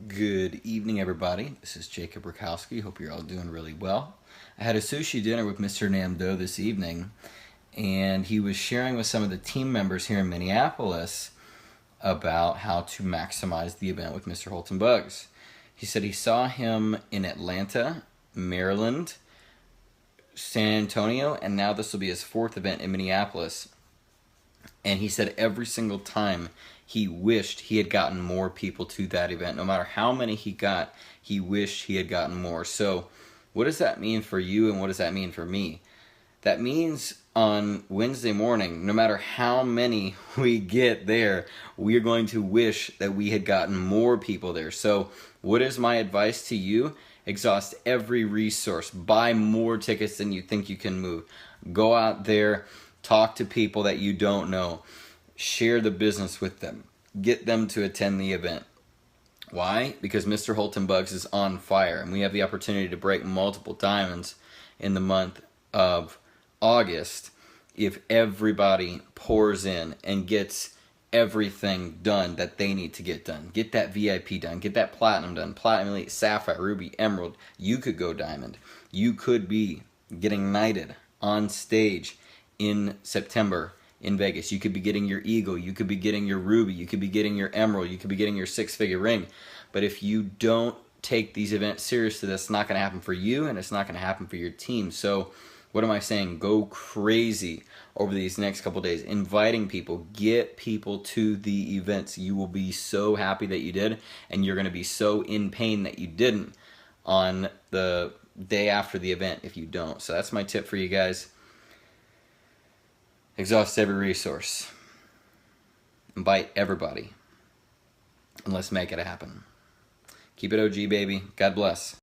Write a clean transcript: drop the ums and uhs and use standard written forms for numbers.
Good evening, everybody. This is Jacob Rakowski. Hope you're all doing really well. I had a sushi dinner with Mr. Namdo this evening, and he was sharing with some of the team members here in Minneapolis about how to maximize the event with Mr. Holton Bugs. He said he saw him in Atlanta, Maryland, San Antonio, and now this will be his fourth event in Minneapolis. And he said every single time he wished he had gotten more people to that event. No matter how many he got, he wished he had gotten more. So what does that mean for you, and what does that mean for me? That means on Wednesday morning, no matter how many we get there, we are going to wish that we had gotten more people there. So what is my advice to you? Exhaust every resource. Buy more tickets than you think you can move. Go out there, talk to people that you don't know. Share the business with them. Get them to attend the event. Why? Because Mr. Holton Bugs is on fire, and we have the opportunity to break multiple diamonds in the month of August if everybody pours in and gets everything done that they need to get done. Get that VIP done. Get that platinum done. Platinum, elite, sapphire, ruby, emerald. You could go diamond. You could be getting knighted on stage in September in Vegas. You could be getting your eagle. You could be getting your ruby. You could be getting your emerald. You could be getting your six-figure ring. But if you don't take these events seriously, that's not going to happen for you, and it's not going to happen for your team. So what am I saying? Go crazy over these next couple days, inviting people. Get people to the events. You will be so happy that you did, and you're going to be so in pain that you didn't on the day after the event if you don't. So that's my tip for you guys. Exhaust every resource. Invite everybody. And let's make it happen. Keep it OG, baby. God bless.